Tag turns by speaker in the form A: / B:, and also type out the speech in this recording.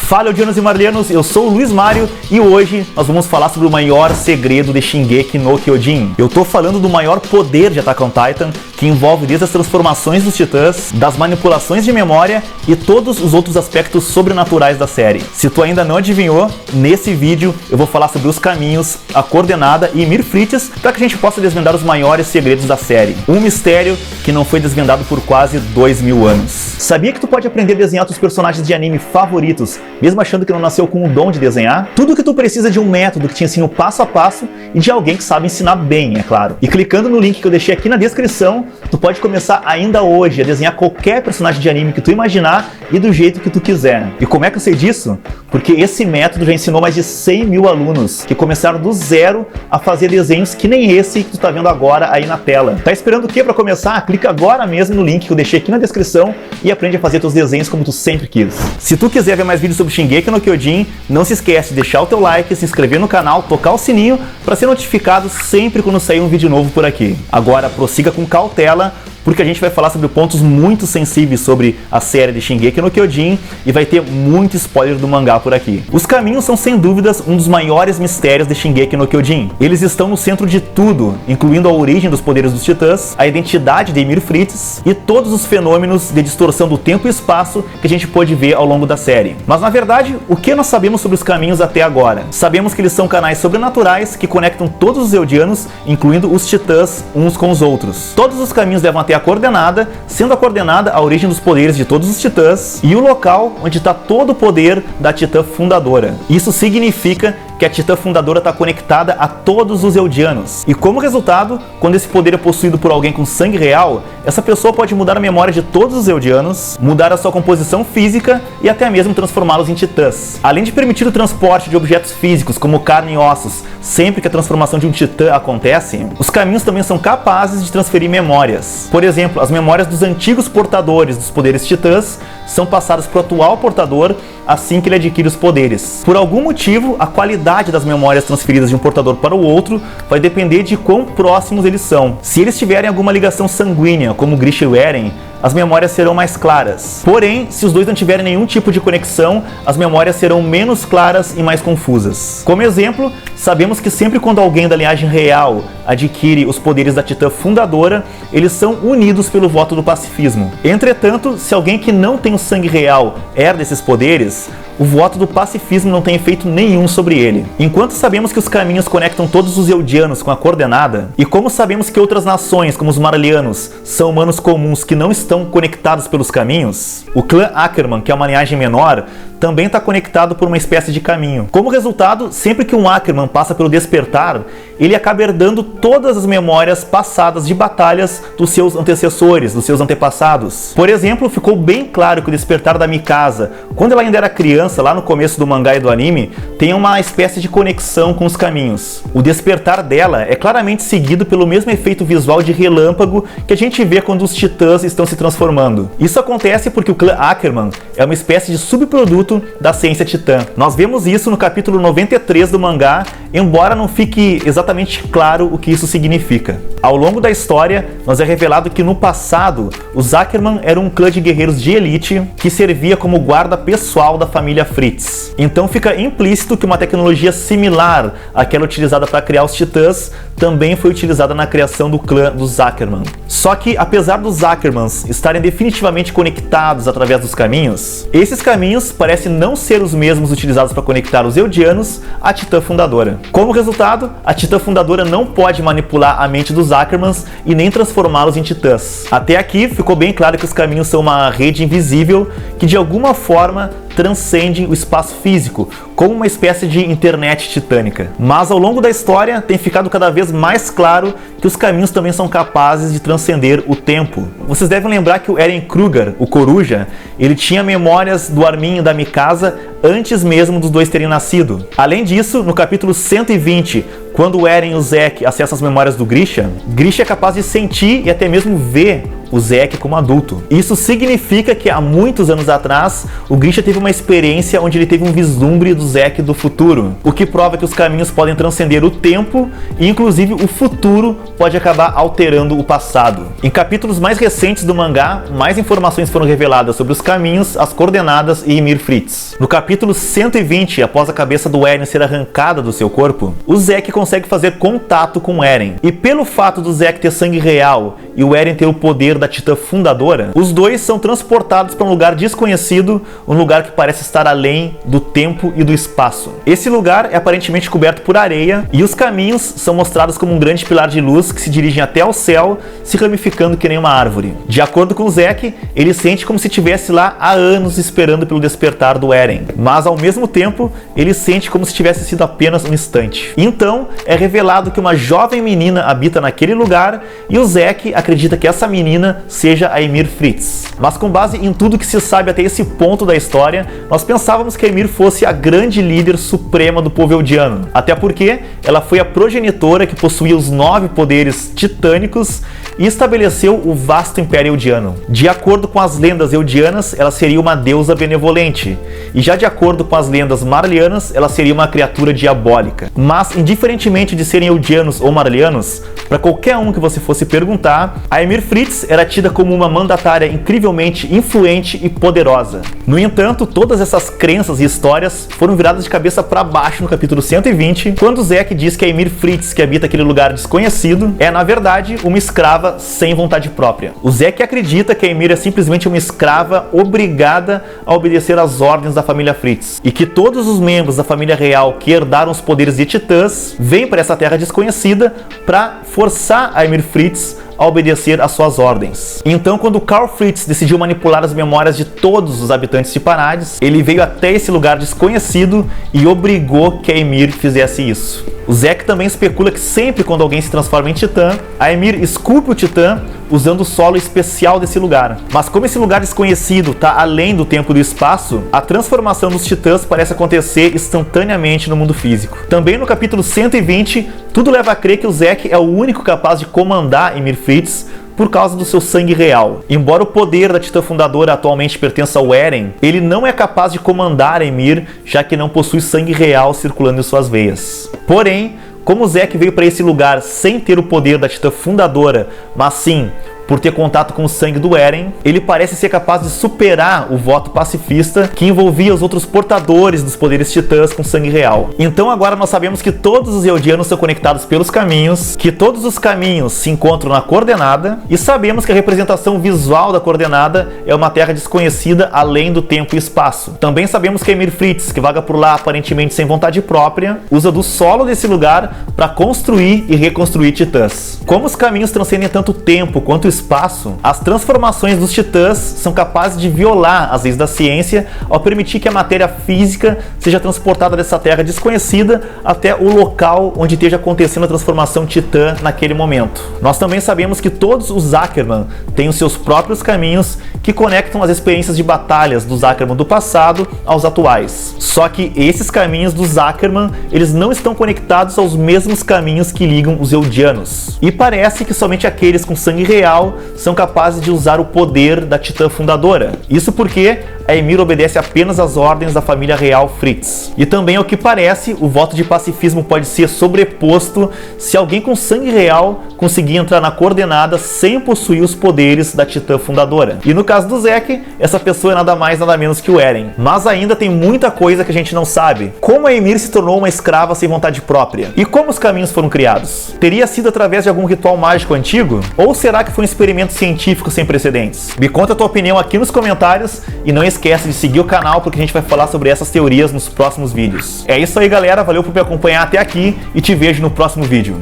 A: Fala, Eldianos e Marlianos, eu sou o Luiz Mário e hoje nós vamos falar sobre o maior segredo de Shingeki no Kyojin. Eu tô falando do maior poder de Attack on Titan, que envolve desde as transformações dos titãs, das manipulações de memória e todos os outros aspectos sobrenaturais da série. Se tu ainda não adivinhou, nesse vídeo eu vou falar sobre os caminhos, a coordenada e Ymir Fritz para que a gente possa desvendar os maiores segredos da série. Um mistério que não foi desvendado por quase 2000 anos. Sabia que tu pode aprender a desenhar teus personagens de anime favoritos, mesmo achando que não nasceu com o dom de desenhar? Tudo que tu precisa de um método que te ensina o passo a passo e de alguém que sabe ensinar bem, é claro. E clicando no link que eu deixei aqui na descrição, tu pode começar ainda hoje a desenhar qualquer personagem de anime que tu imaginar e do jeito que tu quiser. E como é que eu sei disso? Porque esse método já ensinou mais de 100 mil alunos que começaram do zero a fazer desenhos que nem esse que tu tá vendo agora aí na tela. Tá esperando o que para começar? Clica agora mesmo no link que eu deixei aqui na descrição e aprende a fazer teus desenhos como tu sempre quis. Se tu quiser ver mais vídeos sobre Shingeki no Kyojin, não se esquece de deixar o teu like, se inscrever no canal, tocar o sininho para ser notificado sempre quando sair um vídeo novo por aqui. Agora prossiga com cautela, porque a gente vai falar sobre pontos muito sensíveis sobre a série de Shingeki no Kyojin e vai ter muito spoiler do mangá por aqui. Os caminhos são sem dúvidas um dos maiores mistérios de Shingeki no Kyojin. Eles estão no centro de tudo, incluindo a origem dos poderes dos titãs, a identidade de Ymir Fritz e todos os fenômenos de distorção do tempo e espaço que a gente pôde ver ao longo da série. Mas na verdade, o que nós sabemos sobre os caminhos até agora? Sabemos que eles são canais sobrenaturais que conectam todos os Eldianos, incluindo os titãs, uns com os outros. Todos os caminhos levam até a coordenada, sendo a coordenada a origem dos poderes de todos os titãs e o local onde está todo o poder da titã fundadora. Isso significa que a titã fundadora está conectada a todos os Eldianos. E como resultado, quando esse poder é possuído por alguém com sangue real, essa pessoa pode mudar a memória de todos os Eldianos, mudar a sua composição física e até mesmo transformá-los em titãs. Além de permitir o transporte de objetos físicos, como carne e ossos, sempre que a transformação de um titã acontece, os caminhos também são capazes de transferir memórias. Por exemplo, as memórias dos antigos portadores dos poderes titãs são passadas para o atual portador assim que ele adquire os poderes. Por algum motivo, a qualidade das memórias transferidas de um portador para o outro vai depender de quão próximos eles são. Se eles tiverem alguma ligação sanguínea, como Grisha e o Eren, as memórias serão mais claras. Porém, se os dois não tiverem nenhum tipo de conexão, as memórias serão menos claras e mais confusas. Como exemplo, sabemos que sempre quando alguém da linhagem real adquire os poderes da titã fundadora, eles são unidos pelo voto do pacifismo. Entretanto, se alguém que não tem o sangue real herda esses poderes, o voto do pacifismo não tem efeito nenhum sobre ele. Enquanto sabemos que os caminhos conectam todos os Eldianos com a coordenada, e como sabemos que outras nações, como os Marlianos, são humanos comuns que não estão conectados pelos caminhos, o clã Ackerman, que é uma linhagem menor, também está conectado por uma espécie de caminho. Como resultado, sempre que um Ackerman passa pelo despertar, ele acaba herdando todas as memórias passadas de batalhas dos seus antecessores, dos seus antepassados. Por exemplo, ficou bem claro que o despertar da Mikasa, quando ela ainda era criança, lá no começo do mangá e do anime, tem uma espécie de conexão com os caminhos. O despertar dela é claramente seguido pelo mesmo efeito visual de relâmpago que a gente vê quando os titãs estão se transformando. Isso acontece porque o clã Ackerman é uma espécie de subproduto da ciência titã. Nós vemos isso no capítulo 93 do mangá, embora não fique exatamente claro o que isso significa. Ao longo da história, nos é revelado que no passado, os Ackerman eram um clã de guerreiros de elite que servia como guarda pessoal da família Fritz. Então fica implícito que uma tecnologia similar àquela utilizada para criar os titãs também foi utilizada na criação do clã dos Ackerman. Só que, apesar dos Ackermans estarem definitivamente conectados através dos caminhos, esses caminhos parecem não ser os mesmos utilizados para conectar os Eldianos à titã fundadora. Como resultado, a titã fundadora não pode manipular a mente dos Ackermans e nem transformá-los em titãs. Até aqui ficou bem claro que os caminhos são uma rede invisível que de alguma forma transcende o espaço físico, como uma espécie de internet titânica. Mas ao longo da história tem ficado cada vez mais claro que os caminhos também são capazes de transcender o tempo. Vocês devem lembrar que o Eren Kruger, o Coruja, ele tinha memórias do Armin e da Mikasa antes mesmo dos dois terem nascido. Além disso, no capítulo 120, Quando o Eren e o Zack acessam as memórias do Grisha, Grisha é capaz de sentir e até mesmo ver o Zack como adulto. Isso significa que há muitos anos atrás, o Grisha teve uma experiência onde ele teve um vislumbre do Zack do futuro, o que prova que os caminhos podem transcender o tempo e inclusive o futuro pode acabar alterando o passado. Em capítulos mais recentes do mangá, mais informações foram reveladas sobre os caminhos, as coordenadas e Ymir Fritz. No capítulo 120, após a cabeça do Eren ser arrancada do seu corpo, o Zack consegue fazer contato com o Eren. E pelo fato do Zack ter sangue real e o Eren ter o poder da Titã Fundadora, os dois são transportados para um lugar desconhecido, um lugar que parece estar além do tempo e do espaço. Esse lugar é aparentemente coberto por areia e os caminhos são mostrados como um grande pilar de luz que se dirigem até ao céu, se ramificando que nem uma árvore. De acordo com o Zack, ele sente como se estivesse lá há anos esperando pelo despertar do Eren, mas ao mesmo tempo ele sente como se tivesse sido apenas um instante. Então é revelado que uma jovem menina habita naquele lugar e o Zack acredita que essa menina seja a Ymir Fritz. Mas com base em tudo que se sabe até esse ponto da história, nós pensávamos que a Ymir fosse a grande líder suprema do povo eldiano, até porque ela foi a progenitora que possuía os 9 poderes titânicos e estabeleceu o vasto Império Eldiano. De acordo com as lendas eldianas, ela seria uma deusa benevolente, e já de acordo com as lendas marlianas, ela seria uma criatura diabólica. Mas, indiferentemente de serem eldianos ou marlianos, para qualquer um que você fosse perguntar, a Ymir Fritz era tida como uma mandatária incrivelmente influente e poderosa. No entanto, todas essas crenças e histórias foram viradas de cabeça para baixo no capítulo 120, quando Zack diz que a Ymir Fritz, que habita aquele lugar desconhecido, é na verdade uma escrava sem vontade própria. O Zack acredita que a Ymir é simplesmente uma escrava obrigada a obedecer às ordens da família Fritz, e que todos os membros da família real que herdaram os poderes de titãs vêm para essa terra desconhecida para forçar a Ymir Fritz a obedecer às suas ordens. Então, quando Karl Fritz decidiu manipular as memórias de todos os habitantes de Parades, ele veio até esse lugar desconhecido e obrigou que a Ymir fizesse isso. O Zack também especula que sempre quando alguém se transforma em titã, a Ymir esculpe o titã usando o solo especial desse lugar. Mas como esse lugar desconhecido está além do tempo e do espaço, a transformação dos titãs parece acontecer instantaneamente no mundo físico. Também no capítulo 120, tudo leva a crer que o Zack é o único capaz de comandar Ymir Fritz por causa do seu sangue real. Embora o poder da Titã Fundadora atualmente pertença ao Eren, ele não é capaz de comandar a Ymir, já que não possui sangue real circulando em suas veias. Porém, como o Zack veio para esse lugar sem ter o poder da Titã Fundadora, mas sim por ter contato com o sangue do Eren, ele parece ser capaz de superar o voto pacifista que envolvia os outros portadores dos poderes titãs com sangue real. Então agora nós sabemos que todos os eldianos são conectados pelos caminhos, que todos os caminhos se encontram na coordenada, e sabemos que a representação visual da coordenada é uma terra desconhecida além do tempo e espaço. Também sabemos que a Ymir Fritz, que vaga por lá aparentemente sem vontade própria, usa do solo desse lugar para construir e reconstruir titãs. Como os caminhos transcendem tanto tempo quanto o espaço, as transformações dos titãs são capazes de violar as leis da ciência ao permitir que a matéria física seja transportada dessa terra desconhecida até o local onde esteja acontecendo a transformação titã naquele momento. Nós também sabemos que todos os Ackerman têm os seus próprios caminhos que conectam as experiências de batalhas dos Ackerman do passado aos atuais. Só que esses caminhos dos Ackerman, eles não estão conectados aos mesmos caminhos que ligam os eldianos. E parece que somente aqueles com sangue real são capazes de usar o poder da Titã Fundadora. Isso porque a Ymir obedece apenas às ordens da família real Fritz. E também, ao que parece, o voto de pacifismo pode ser sobreposto se alguém com sangue real conseguir entrar na coordenada sem possuir os poderes da Titã Fundadora. E no caso do Zack, essa pessoa é nada mais nada menos que o Eren. Mas ainda tem muita coisa que a gente não sabe. Como a Ymir se tornou uma escrava sem vontade própria? E como os caminhos foram criados? Teria sido através de algum ritual mágico antigo? Ou será que foi um experimento científico sem precedentes? Me conta a tua opinião aqui nos comentários e não esquece de seguir o canal porque a gente vai falar sobre essas teorias nos próximos vídeos. É isso aí, galera. Valeu por me acompanhar até aqui e te vejo no próximo vídeo.